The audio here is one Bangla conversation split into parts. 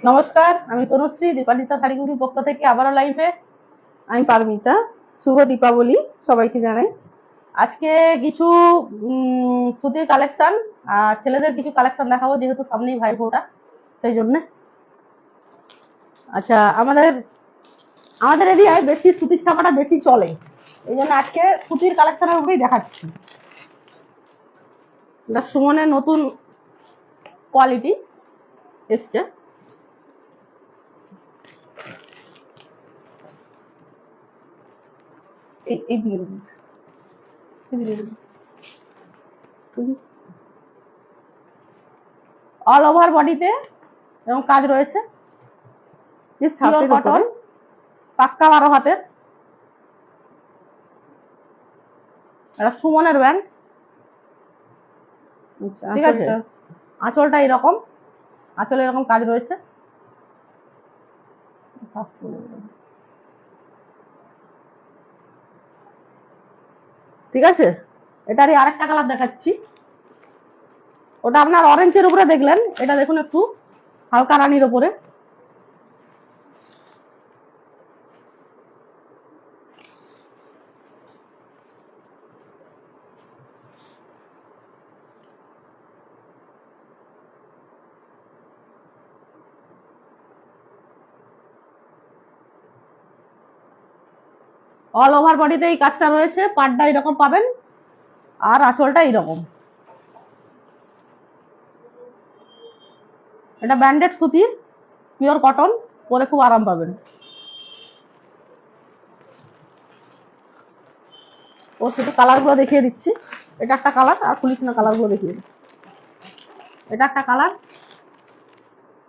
নমস্কার, আমি তনুশ্রী দীপালিতা শাড়িগুলির পক্ষ থেকে আবারও লাইভে। আমি পারমিতা। শুভ দীপাবলি সবাইকে জানাই। আজকে কিছু সুতির কালেকশন আর ছেলেদের কিছু কালেকশন দেখাবো, যেহেতু সামনেই ভাইফোঁটা, সেই জন্য। আচ্ছা, আমাদের এরিয়ায় বেশি সুতির ছাপাটা বেশি চলে, এই জন্য আজকে সুতির কালেকশনের উপরেই দেখাচ্ছি। এটা সুমনের নতুন কোয়ালিটি এসছে। এই দিয়ে দিন। অল ওভার বডিতে এবং কাজ রয়েছে, পিওর কটন, পাক্কা 12 হাতের। এটা সুমনের ব্যান্ড, ঠিক আছে। আঁচলটা এরকম, আঁচলে এরকম কাজ রয়েছে। ঠিক আছে, এটারই আরেকটা কালার দেখাচ্ছি। ওটা আপনার অরেঞ্জের উপরে দেখলেন, এটা দেখুন একটু হালকা রানির উপরে। অল ওভার বডিতে এই কাজটা রয়েছে, পাড়টা এরকম পাবেন আর আঁচলটা এইরকম। এটা ব্যান্ডেড সুতির, পিওর কটন, পরে খুব আরাম পাবেন। ও শুধু কালার গুলো দেখিয়ে দিচ্ছি। এটা একটা কালার, আর খুলিস না, কালার গুলো দেখিয়ে দিচ্ছি। এটা একটা কালার,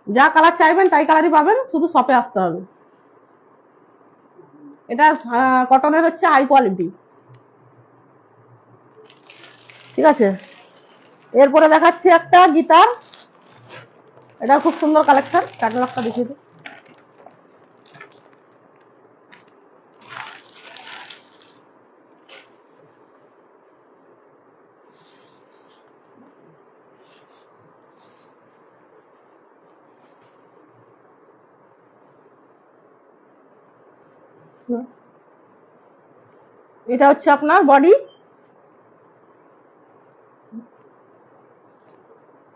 যা কালার চাইবেন তাই কালারই পাবেন, শুধু শপে আসতে হবে। এটা কটনের হচ্ছে হাই কোয়ালিটি, ঠিক আছে। এরপরে দেখাচ্ছি একটা গিটার, এটা খুব সুন্দর কালেকশন। ক্যাটালগটা দেখিয়ে দিই। এটা হচ্ছে আপনার বডি,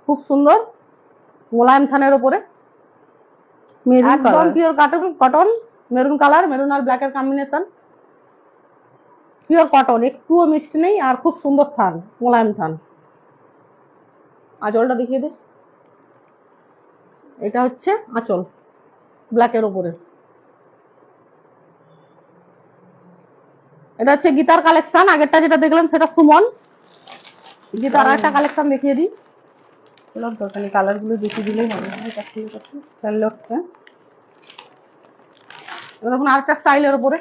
খুব সুন্দর মোলায়েম থানের উপরে, একদম pure cotton, maroon colour, maroon আর ব্ল্যাকের কম্বিনেশন, পিওর কটন, একটুও মিক্সড নেই, আর খুব সুন্দর থান, মোলায়েম থান। আঁচলটা দেখিয়ে দে। এটা হচ্ছে আঁচল, ব্ল্যাকের উপরে। এটা হচ্ছে গীতার কালেকশন, আগেরটা যেটা দেখলাম সেটা সুমন। গীতার আরেকটা কালেকশন দেখিয়ে দিই। দোকানে কালার গুলো দেখিয়ে দিলেই হবে। দেখুন আরেকটা স্টাইলের উপরে,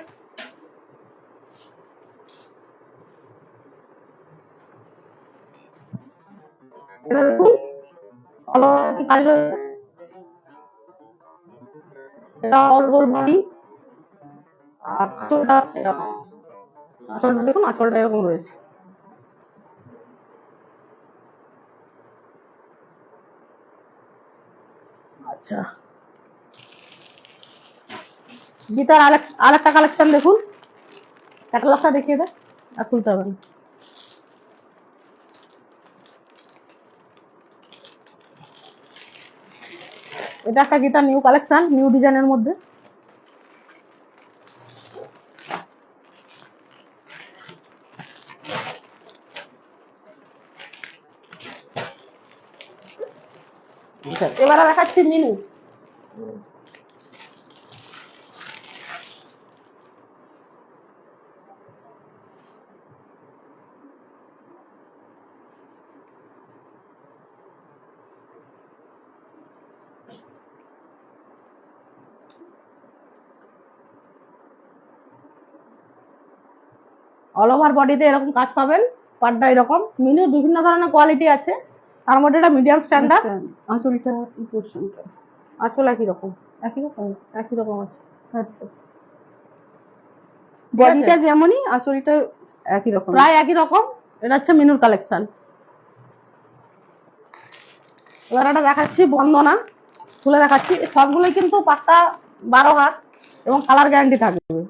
এটা দেখুন এটা অল ওভার বডি, আর আঁচলটা এরকম। আঁচলটা দেখুন, আঁচলটা এরকম রয়েছে। আচ্ছা, গীতার আরেকটা কালেকশন দেখুন, ক্যাটালগটা দেখিয়ে দেয়, আর খুলতে হবে না। এটা একটা গীতার নিউ কালেকশন, নিউ ডিজাইনের মধ্যে। এবারে দেখাচ্ছি মিনু। অল ওভার বডিতে এরকম কাজ পাবেন, পাড়টা এরকম। মিনুর বিভিন্ন ধরনের কোয়ালিটি আছে, তার মধ্যে এটা মিডিয়াম স্ট্যান্ডার্ড। আঁচলটা এই পোর্শনটা আঁচল একই রকম, একই রকম একই রকম আছে। আচ্ছা আচ্ছা, বডিটা যেমনই আঁচলটা একই রকম, প্রায় একই রকম। এটা হচ্ছে মিনুর কালেকশন। এবার এটা দেখাচ্ছি বন্দনা, খুলে দেখাচ্ছি, সবগুলোই কিন্তু পাক্কা 12 হাত এবং কালার গ্যারান্টি থাকবে,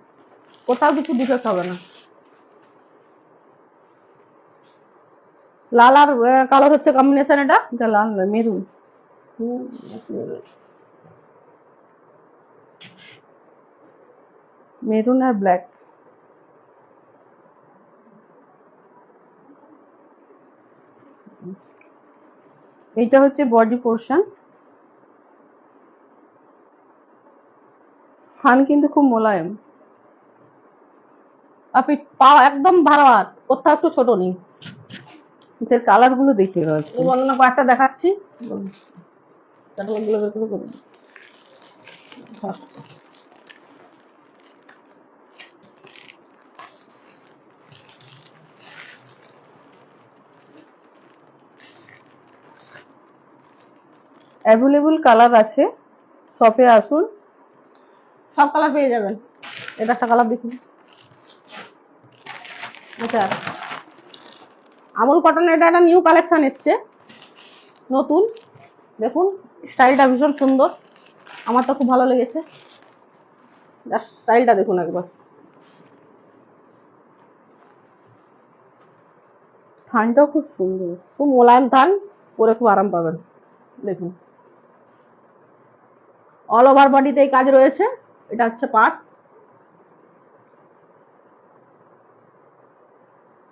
কোথাও কিছু ডিফেক্ট হবে না। লাল আর কালার হচ্ছে কম্বিনেশন, এটা এটা লাল নয়, মেরুন। মেরুন আর ব্ল্যাক। এইটা হচ্ছে বডি পোর্শন। থান কিন্তু খুব মোলায়েম, আপনি পা একদম 12 হাত, কোথাও একটু ছোট নেই। যে কালার গুলো দেখিয়ে দাও একটু। এই বর্ণনা কয়েকটা দেখাচ্ছি, ক্যাটালগুলো বের করে করুন। অ্যাভেলেবল কালার আছে, শপে আসুন। সব কালার পেয়ে যাবেন। এটা একটা কালার দেখুন। আচ্ছা, আমুল কটনের এটা একটা নিউ কালেকশন এসছে, নতুন। দেখুন স্টাইলটা ভীষণ সুন্দর, আমার তো খুব ভালো লেগেছে। স্টাইলটা দেখুন একবার। থানটাও খুব সুন্দর। খুব মোলায়েম থান, পরে খুব আরাম পাবেন। দেখুন অল ওভার বডিতে এই কাজ রয়েছে। এটা হচ্ছে পাট,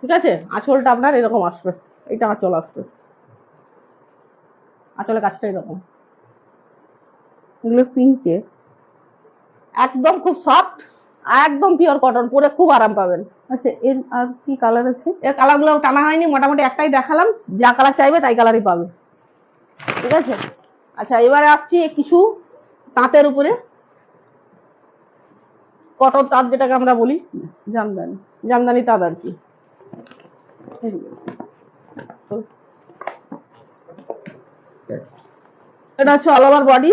ঠিক আছে। আঁচলটা আপনার এরকম আসবে, এইটা আঁচল আসবে, আঁচলের কাজটা এরকম। এগুলো পিঙ্কে, একদম খুব সফট, একদম পিওর কটন, পরে খুব আরাম পাবেন। আচ্ছা এর আর কি কালার আছে? এর কালার গুলো টানা হয়নি, মোটামুটি একটাই দেখালাম, যা কালার চাইবে তাই কালারই পাবে, ঠিক আছে। আচ্ছা এবারে আসছি কিছু তাঁতের উপরে, কটন তাঁত যেটাকে আমরা বলি, জামদানি। জামদানি তাঁত আর কি। এটা হচ্ছে অল ওভার বডি,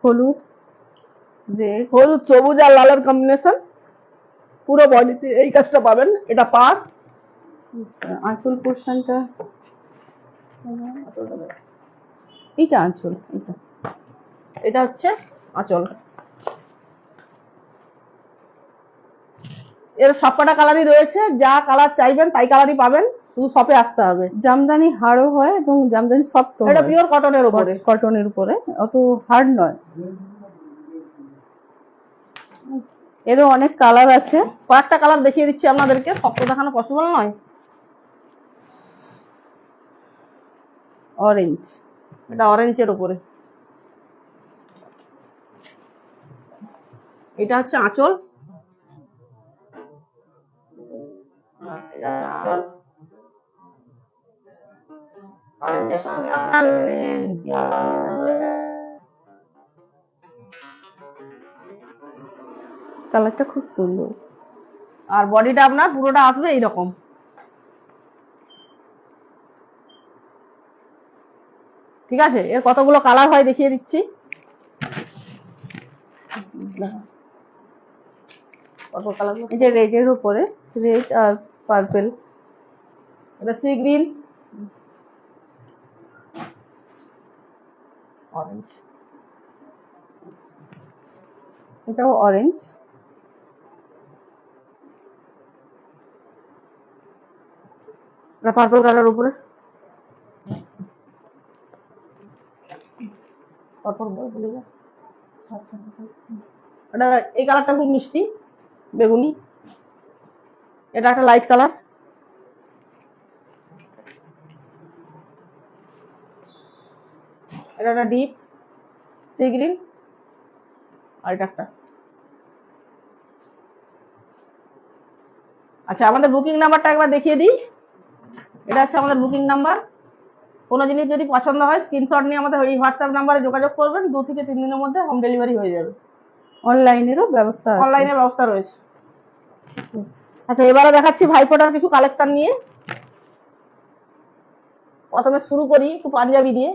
হলুদ, রেড, হলুদ, সবুজ আর লালের কম্বিনেশন, পুরো বডিতে এই কাজটা পাবেন। এটা পাড়, আঁচল পোর্শনটা, এইটা আঁচল, এটা এটা হচ্ছে আঁচল। এর সবকটা কালারই রয়েছে, যা কালার চাইবেন তাই কালারই পাবেন, শুধু শপে আসতে হবে। জামদানি হাড়ও হয় এবং জামদানি সফট এটা হয়, পিওর কটনের উপরে, কটনের উপরে, অত হার্ড নয়। এরও অনেক কালার আছে, কয়েকটা কালার দেখিয়ে দিচ্ছি আপনাদেরকে, সব তো দেখানো পসিবল নয়। অরেঞ্জ, এটা অরেঞ্জের উপরে, এটা হচ্ছে আঁচল। কালারটা খুব সুন্দর। আর বডিটা আপনার পুরোটা আসবে এইরকম, ঠিক আছে। এর কতগুলো কালার হয় দেখিয়ে দিচ্ছি। এটা রেডের উপরে, রেড আর পার্পেল। এটা সি গ্রিন, অরেঞ্জ, এটাও অরেঞ্জ, এটা পার্পল কালার উপরে, এটা এই কালারটা খুব মিষ্টি বেগুনি, এটা একটা লাইট কালার, এটা একটা ডিপ সি গ্রিন, আর এটা একটা। আচ্ছা আমাদের বুকিং নাম্বারটা একবার দেখিয়ে দিই। এটা হচ্ছে আমাদের বুকিং নাম্বার। কোনো জিনিস যদি পছন্দ হয় স্ক্রিনশট নিয়ে আমাদের এই হোয়াটসঅ্যাপ নাম্বারে যোগাযোগ করবেন, 2 থেকে 3 দিনের মধ্যে হোম ডেলিভারি হয়ে যাবে। অনলাইনেরও ব্যবস্থা আছে, অনলাইনের ব্যবস্থা রয়েছে। আচ্ছা এবারে দেখাচ্ছি ভাইফোঁটার কিছু কালেকশন নিয়ে। প্রথমে শুরু করি একটু পাঞ্জাবি দিয়ে,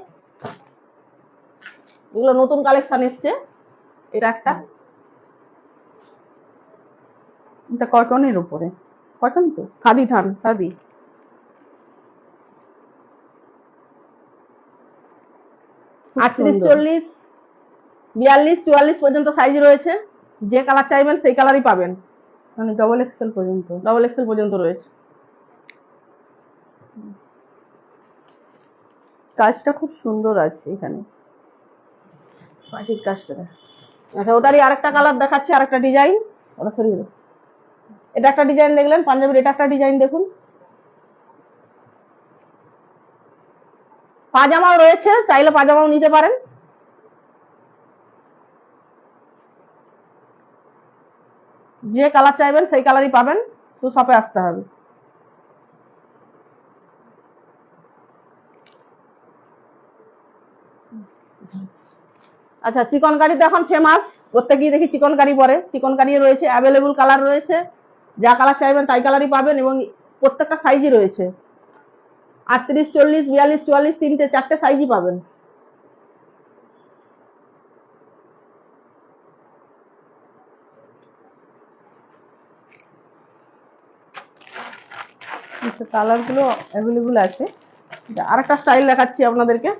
এগুলো নতুন কালেকশন এসছে। এটা একটা, এটা কটনের উপরে, কটন তো, খাদি থান, খাদি। 38 সুন্দর। 40 42 44 পর্যন্ত সাইজ রয়েছে, যে কালার চাইবেন সেই কালারই পাবেন। মানে ডবল এক্সেল পর্যন্ত। ডবল এক্সেল পর্যন্ত রয়েছে। কাজটা খুব সুন্দর আছে এখানে, পাটির কাজটা। আচ্ছা, ওটারই আরেকটা কালার দেখাচ্ছি, আরেকটা ডিজাইন। ওটা সরিয়ে দাও। এটা একটা ডিজাইন দেখলেন পাঞ্জাবির, এটা একটা ডিজাইন দেখুন। পাজামাও রয়েছে, চাইলে পাজামাও নিতে পারেন। যে কালার চাইবেন সেই কালারই পাবেন, তো শপে আসতে হবে। আচ্ছা, চিকনকারি তো এখন ফেমাস, প্রত্যেকেই দেখি চিকনকারি পরে। চিকনকারি রয়েছে, অ্যাভেলেবল কালার রয়েছে, যা কালার চাইবেন তাই কালারই পাবেন, এবং প্রত্যেকটা সাইজই রয়েছে। 38 40 42 44 তিনটে চারটে সাইজই পাবেন। কালার গুলো অ্যাভেলেবল আছে। আরেকটা স্টাইল দেখাচ্ছি আপনাদেরকে।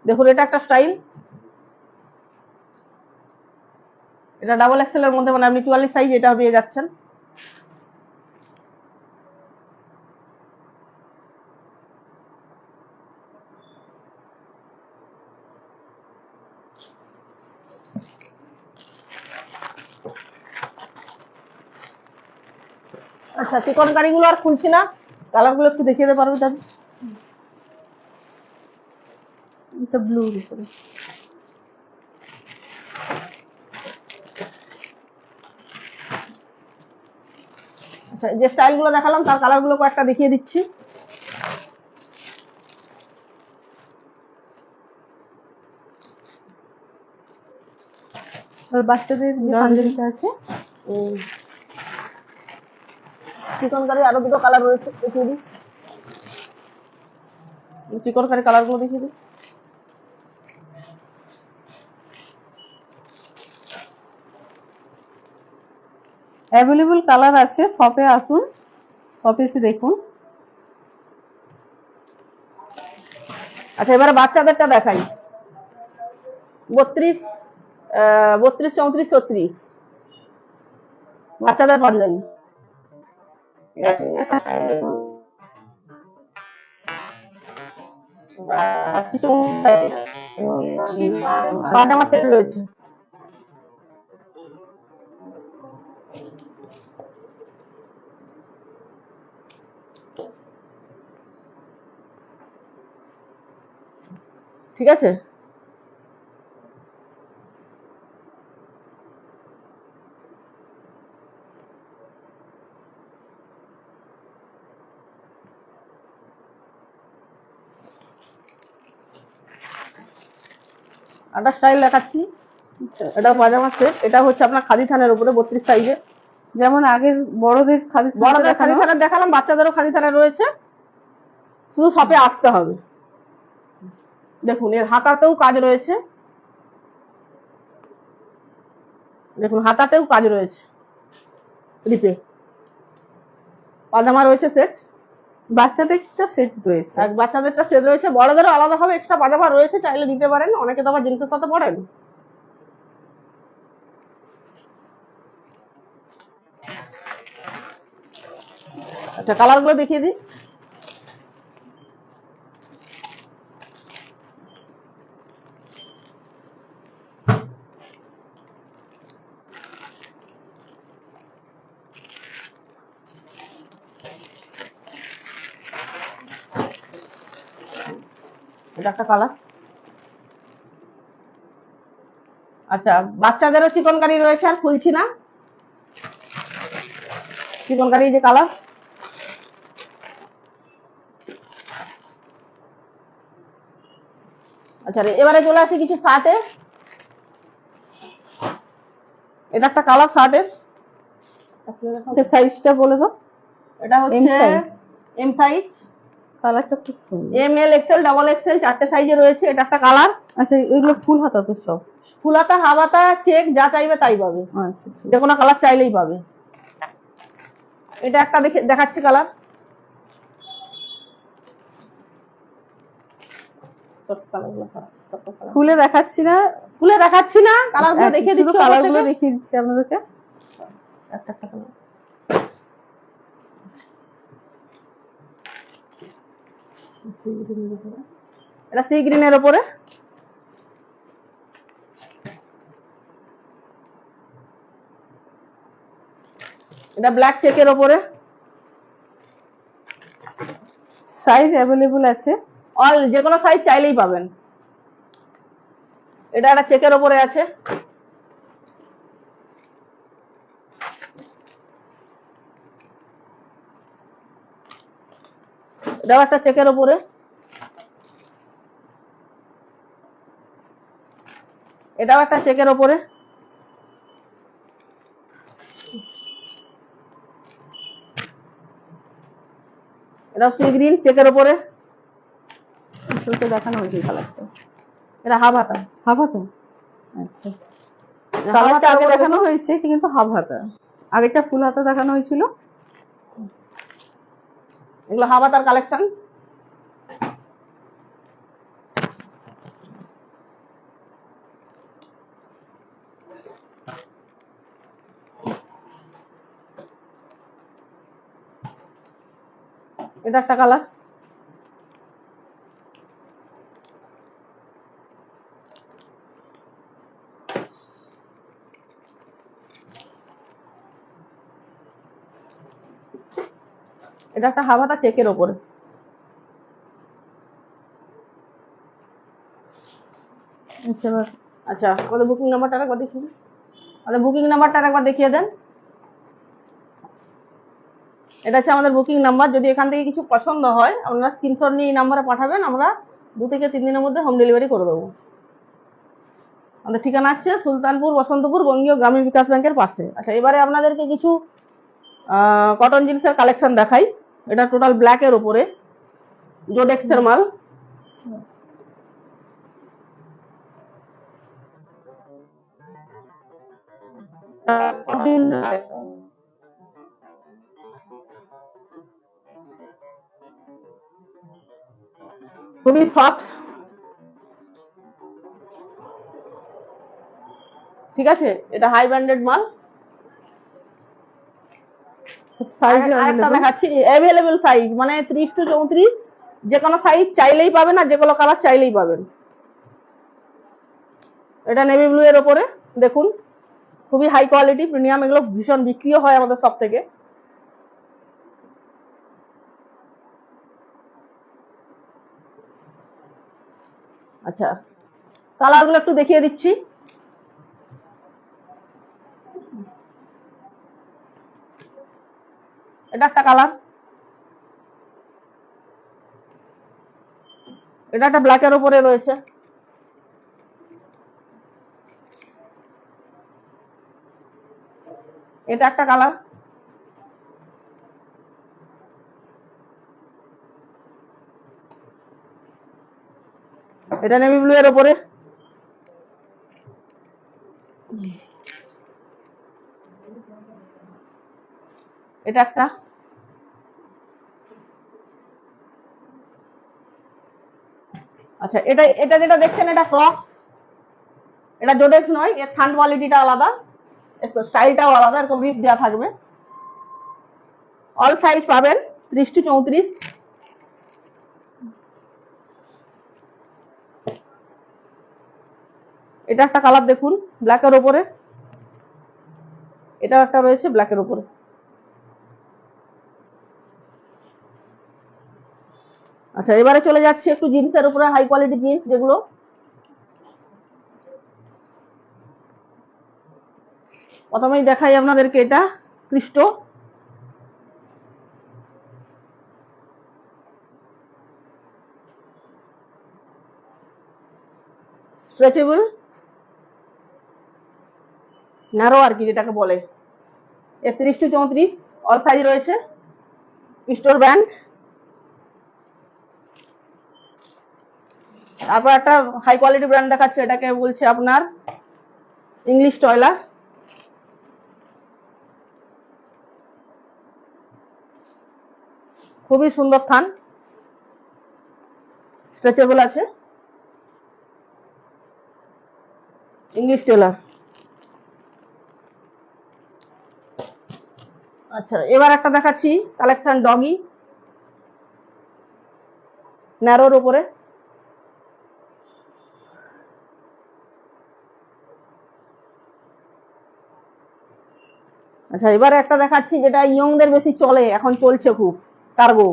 দেখুন, এটা একটা স্টাইল। এটা ডাবল এক্সেল এর মধ্যে, মানে আপনি 44 সাইজ এটা পেয়ে যাচ্ছেন। আচ্ছা, চিকনকারি গুলো আর খুলছি না, কালার গুলো একটু দেখিয়ে দিতে পারবো দাদা? এটা ব্লুর উপরে। আচ্ছা, যে স্টাইল গুলো দেখালাম তার কালার গুলো কয়েকটা দেখিয়ে দিচ্ছি। আর বাচ্চাদের যে পাঞ্জাবিটা আছে, চিকনকারি আরো দুটো কালার রয়েছে, দেখিয়ে দিই। চিকনকারি কালার গুলো দেখিয়ে দিই। অ্যাভেলেবল কালার আছে, শপে আসুন, শপে এসে দেখুন। আচ্ছা, এবারে বাচ্চাদেরটা দেখাই। 32 32 34 36 বাচ্চাদের পাঞ্জাবি। পাজামা সেট রয়েছে। ঠিক আছে। একটা স্টাইল দেখাচ্ছি, এটা পাজামা সেট। এটা হচ্ছে আপনার খাদি থানের উপরে 32 সাইজে। যেমন আগের বড়দের বড়দের খাদি থানের দেখালাম, বাচ্চাদেরও খাদি থানের রয়েছে, শুধু শপে আসতে হবে। দেখুন, এর হাতাতেও কাজ রয়েছে, দেখুন হাতাতেও কাজ রয়েছে, রিপে। পাজামা রয়েছে সেট, বাচ্চাদেরটা সেট রয়েছে। বাচ্চাদেরটা সেট রয়েছে, বড়দেরও আলাদাভাবে এক্সট্রা পাজামা রয়েছে, চাইলে নিতে পারেন। অনেকে তো আবার জিন্সের সাথে পরেন। আচ্ছা, কালার গুলো দেখিয়ে দিই। এটা একটা কালার। আচ্ছা, বাচ্চাদেরও চিকনকারি রয়েছে, আর খুলছি না। চিকনকারি যে কালার, আচ্ছা এবারে চলে আসি কিছু শার্টে। এটা একটা কালার শার্টের, সাইজটা বলে দাও। এটা হচ্ছে এম সাইজ। কালারটা খুব সুন্দর। M L XL double XL 4টে সাইজে রয়েছে। এটা একটা কালার। আচ্ছা, এগুলো ফুল হাতা তো সব? ফুল হাতা, হাফ হাতা, চেক, যা চাইবে তাই পাবে। আচ্ছা, ঠিক যে কোনো কালার চাইলেই পাবে। এটা একটা দেখাচ্ছি কালার। খুলে দেখাচ্ছি না, খুলে দেখাচ্ছি না, কালারগুলো দেখিয়ে দিচ্ছি, কালারগুলো দেখিয়ে দিচ্ছি আপনাদেরকে। একটা একটা কালার। এটা সি গ্রিনের উপরে। এটা ব্ল্যাক চেকের উপরে। সাইজ অ্যাভেলেবল আছে, অল যে কোনো সাইজ চাইলেই পাবেন। এটা একটা চেকের উপরে আছে। এটাও একটা চেকের উপরে। এটাও একটা চেকের উপরে। এটাও সি গ্রিন চেকের উপরে। দেখানো হয়েছে কালারটা। এটা হাফ হাতা। হাফ হাতা? আচ্ছা, কালারটা আগে দেখানো হয়েছে, এটা কিন্তু হাফ হাতা। আগেরটা ফুল হাতা দেখানো হয়েছিল। এগুলো হাফ হাতার কালেকশন। এটা একটা কালার। এটা একটা হাফ হাতা চেকের উপরে। আচ্ছা, আমাদের বুকিং নাম্বারটা একবার দেখিয়ে, আমাদের বুকিং নাম্বারটা একবার দেখিয়ে দেন। এটা হচ্ছে আমাদের বুকিং নাম্বার। যদি এখান থেকে কিছু পছন্দ হয় আপনারা স্ক্রিনশট নিয়ে এই নাম্বারে পাঠাবেন, আমরা 2 থেকে 3 দিনের মধ্যে হোম ডেলিভারি করে দেবো। আমাদের ঠিকানা হচ্ছে সুলতানপুর বসন্তপুর বঙ্গীয় গ্রামীণ বিকাশ ব্যাংকের পাশে। আচ্ছা, এবারে আপনাদেরকে কিছু কটন জিন্সের কালেকশন দেখাই। এটা টোটাল ব্ল্যাকের উপরে, জোডেক্সের মাল। খুবই সফট, ঠিক আছে। এটা হাই ব্র্যান্ডেড মাল। আরেকটা দেখাচ্ছি, অ্যাভেলেবল সাইজ মানে 30 to 34, যে কোনো সাইজ চাইলেই পাবেন আর যে কোনো কালার চাইলেই পাবেন। এটা নেভি ব্লু এর উপরে, দেখুন খুবই হাই কোয়ালিটি প্রিমিয়াম, এগুলো ভীষণ বিক্রিও হয় আমাদের সব থেকে। আচ্ছা, কালারগুলো একটু দেখিয়ে দিচ্ছি। এটা একটা কালার। এটা একটা ব্ল্যাকের উপরে রয়েছে। এটা একটা কালার। এটা নেভি ব্লু এর উপরে। এটা একটা। আচ্ছা, এটা এটা যেটা দেখছেন এটা ক্রক্স। এটা জোডেক্স নয়, এর থান কোয়ালিটিটা আলাদা, স্টাইলটাও আলাদা, এরকম রিপ দেওয়া থাকবে। অল সাইজ পাবেন 30 to 34। এটা একটা কালার দেখুন ব্ল্যাকের উপরে। এটা একটা রয়েছে ব্ল্যাকের উপরে। আচ্ছা, এবারে চলে যাচ্ছে একটু জিন্সের উপরে, হাই কোয়ালিটি জিন্স যেগুলো। প্রথমেই দেখাই আপনাদেরকে এটা ক্রিস্টো। স্ট্রেচেবল, ন্যারো আর কি যেটাকে বলে। 30 to 34 অল সাইজ রয়েছে। Store brand. তারপর একটা হাই কোয়ালিটি ব্র্যান্ড দেখাচ্ছে, এটাকে বলছে আপনার ইংলিশ টয়লার। খুবই সুন্দর থান, স্ট্রেচেবল আছে, ইংলিশ টেলার। আচ্ছা, এবার একটা দেখাচ্ছি কালেকশন ডগি, ন্যারোর উপরে। আচ্ছা, এবারে একটা দেখাচ্ছি যেটা ইয়ংদের বেশি চলে, এখন চলছে খুব, কার্গো।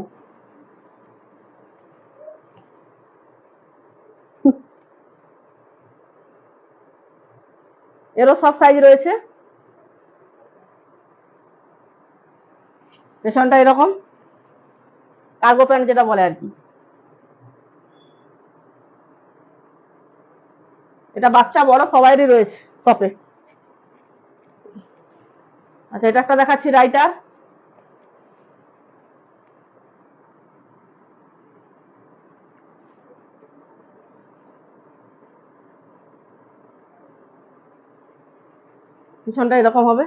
এরও সব সাইজ রয়েছে, পেছনটা এরকম কার্গো প্যান্ট যেটা বলে আর কি। এটা বাচ্চা বড় সবাইরই রয়েছে শপে। আচ্ছা, এটা একটা দেখাচ্ছি রাইটার, পিছনটা এরকম হবে।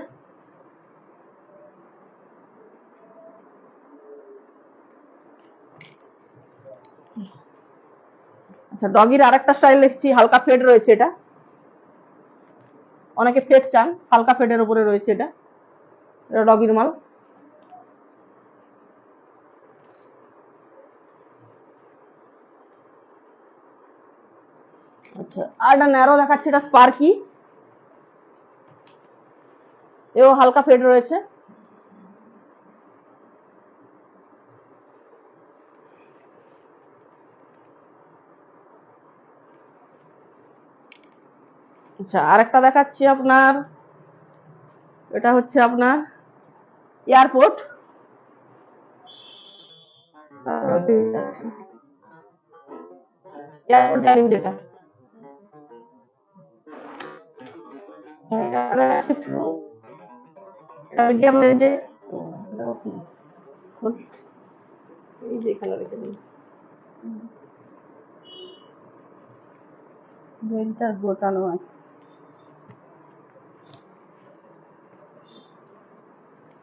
আচ্ছা, ডগির আরেকটা স্টাইল দেখছি, হালকা ফেড রয়েছে এটা, অনেকে ফেড চান, হালকা ফেডের উপরে রয়েছে এটা, এটা ডগির মাল। আচ্ছা, আর একটা ন্যারো দেখাচ্ছি, এটা স্পার্কি, এও হালকা ফেড রয়েছে। আচ্ছা, আরেকটা দেখাচ্ছি আপনার, এটা হচ্ছে আপনার এয়ারপোর্ট, এয়ারপোর্ট ড্যানিম যেটা, মিডিয়াম রেঞ্জে, এই যে এখানে রেখে দিই। বেলটা গোটানো আছে।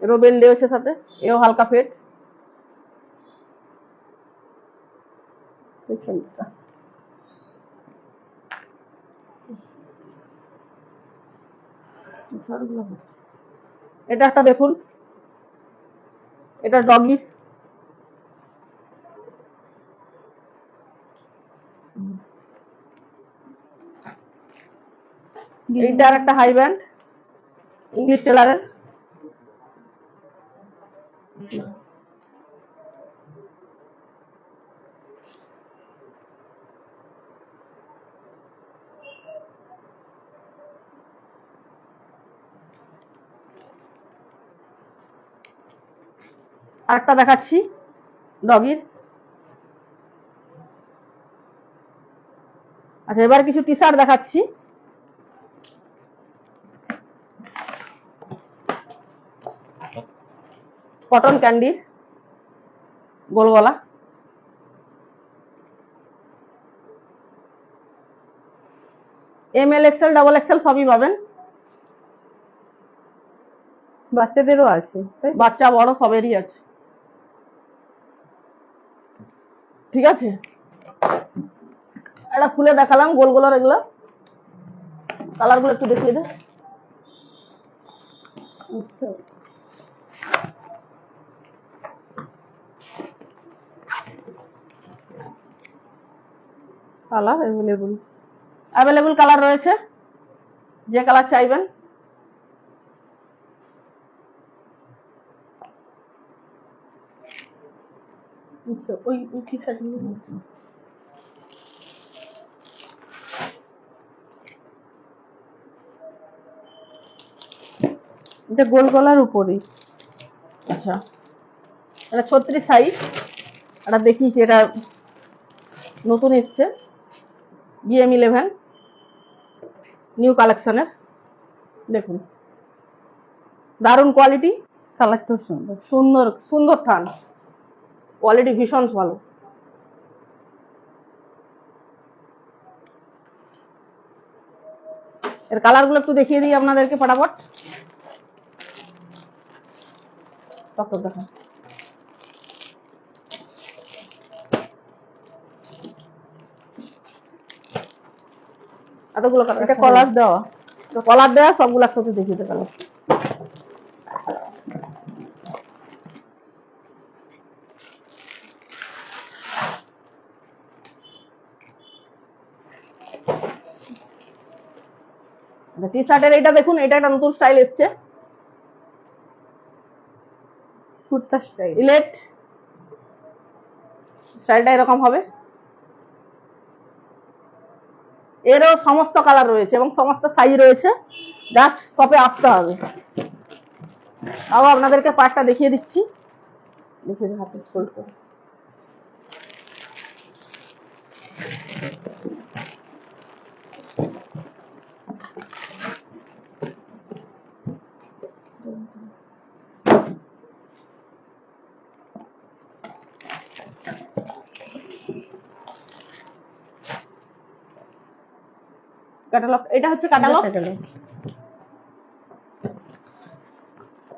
এরও বেল রয়েছে সাথে, এও হালকা ফেড। পেছনটা এটা একটা দেখুন, এটা ডগি, এইটা আর একটা হাই ব্যান্ড ইংলিশ টেলারের। আরেকটা দেখাচ্ছি ডগির। আচ্ছা, এবার কিছু টি শার্ট দেখাচ্ছি, কটন ক্যান্ডির, গোল গলা। ML XL ডাবল XL সবই পাবেন, বাচ্চাদেরও আছে, বাচ্চা বড় সবেরই আছে। ঠিক আছে, এটা খুলে দেখালাম গোল গোলার, এগুলো কালার গুলো একটু দেখিয়ে দে। আচ্ছা, কালার অ্যাভেলেবল কালার রয়েছে, যে কালার চাইবেন। আচ্ছা, ওই টি শার্ট এটা গোল গলার উপরে। আচ্ছা, এটা 36 সাইজ, এটা দেখিয়েছি, এটা নতুন এসছে, BM11 নিউ কালেকশনের। দেখুন, দারুণ কোয়ালিটি, কালারটাও সুন্দর। সুন্দর সুন্দর থান, কোয়ালিটি ভীষণ ভালো। এর কালার গুলো একটু দেখিয়ে দিই আপনাদেরকে ফটাফট। টক দেখা এতগুলো কালার, এটা কলার দেওয়া। কলার দেওয়া সবগুলো একসাথে দেখিয়ে দিতে কালার। টি শার্টের এটা দেখুন, এটা একটা নতুন স্টাইল এসছে, কুর্তা স্টাইল। ইলেট স্টাইলটা এরকম হবে। এরও সমস্ত কালার রয়েছে এবং সমস্ত সাইজ রয়েছে, জাস্ট শপে আসতে হবে। তাও আপনাদেরকে পার্টটা দেখিয়ে দিচ্ছি, দেখিয়ে দিই হাতে ফোল্ড করে। ক্যাটালগ, এটা হচ্ছে ক্যাটালগ,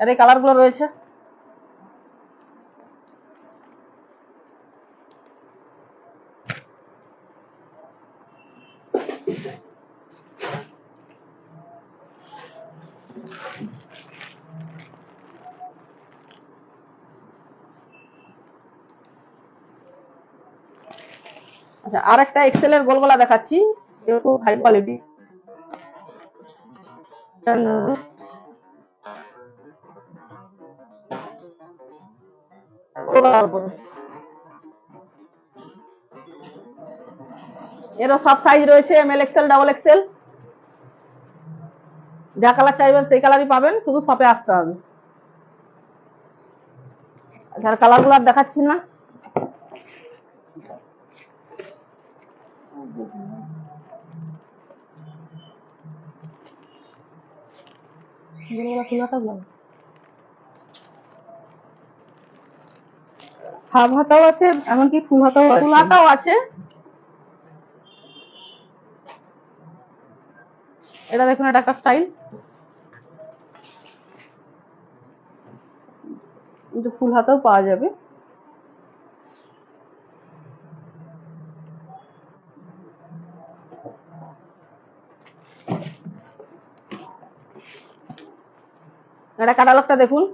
আর এই কালার গুলো রয়েছে। আচ্ছা, আর একটা এক্সেল এর গোল গলা দেখাচ্ছি, একটু হাই কোয়ালিটি। এরও সব সাইজ রয়েছে, এমএল, এক্সেল, ডাবল এক্সেল, যা কালার চাইবেন সেই কালারই পাবেন, শুধু শপে আসতে হবে। আচ্ছা, আর কালার গুলো আর দেখাচ্ছি না। হাফ হাতাও আছে, এমনকি ফুল হাতাও আছে। ফুল হাতাও আছে। এটা দেখুন, এটা একটা স্টাইল, কিন্তু ফুল হাতাও পাওয়া যাবে। এটা ক্যাটালগটা দেখুন।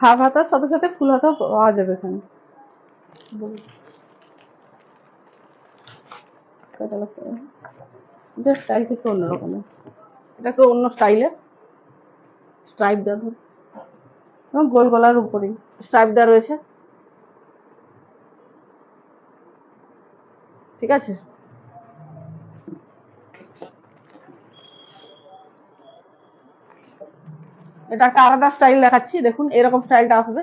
হাফ হাতার সাথে সাথে ফুল হাতাও পাওয়া যাবে এখানে। এটা স্টাইল থেকে অন্যরকম, এটা একটু অন্য স্টাইলে স্ট্রাইপ দেওয়া, ধরুন এবং গোল গলার উপরেই স্ট্রাইপ দেওয়া রয়েছে, ঠিক আছে। এটা একটা আলাদা স্টাইল দেখাচ্ছি, দেখুন এরকম স্টাইলটা আসবে।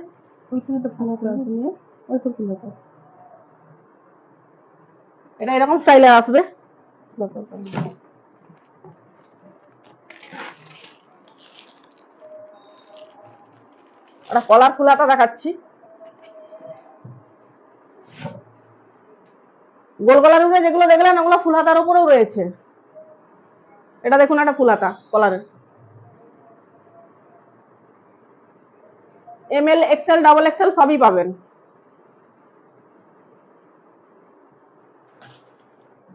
ওইখানে তো ফুল হাতা আছে, নিয়ে ওই তো ফুল হাতা। এটা এরকম স্টাইলে আসবে। একটা কলার ফুলাটা দেখাচ্ছি, গোল গলার উপরে যেগুলো দেখলেন ওগুলো ফুল হাতার উপরেও রয়েছে। এটা দেখুন, একটা ফুল হাতা কলারের, এমএল, এক্সেল, ডাবল এক্সেল সবই পাবেন।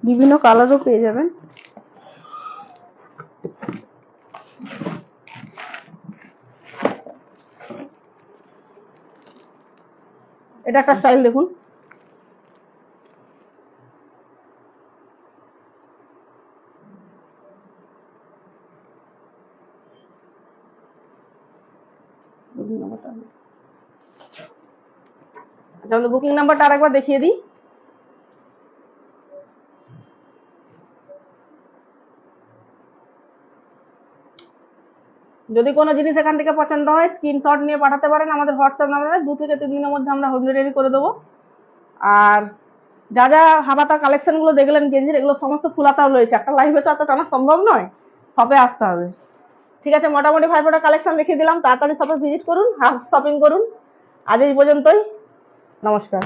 বিভিন্ন কালারও পেয়ে যাবেন। এটা একটা স্টাইল দেখুন, বুকিং নাম্বারটা আরেকবার দেখিয়ে দিই। যদি কোনো জিনিস এখান থেকে পছন্দ হয় স্ক্রিনশট নিয়ে পাঠাতে পারেন আমাদের হোয়াটসঅ্যাপ নাম্বারে, 2 থেকে 3 দিনের মধ্যে আমরা হোম ডেলিভারি করে দেবো। আর যা যা হাবাতা কালেকশন গুলো দেখলেন গেঞ্জির, এগুলো সমস্ত ফুলাতাও রয়েছে, একটা লাইভে তো এত টানা সম্ভব নয়, শপে আসতে হবে। ঠিক আছে, মোটামুটি ভাইফোঁটা কালেকশন দেখিয়ে দিলাম, তাড়াতাড়ি সবাই ভিজিট করুন, শপিং করুন। আজ এই পর্যন্তই, নমস্কার।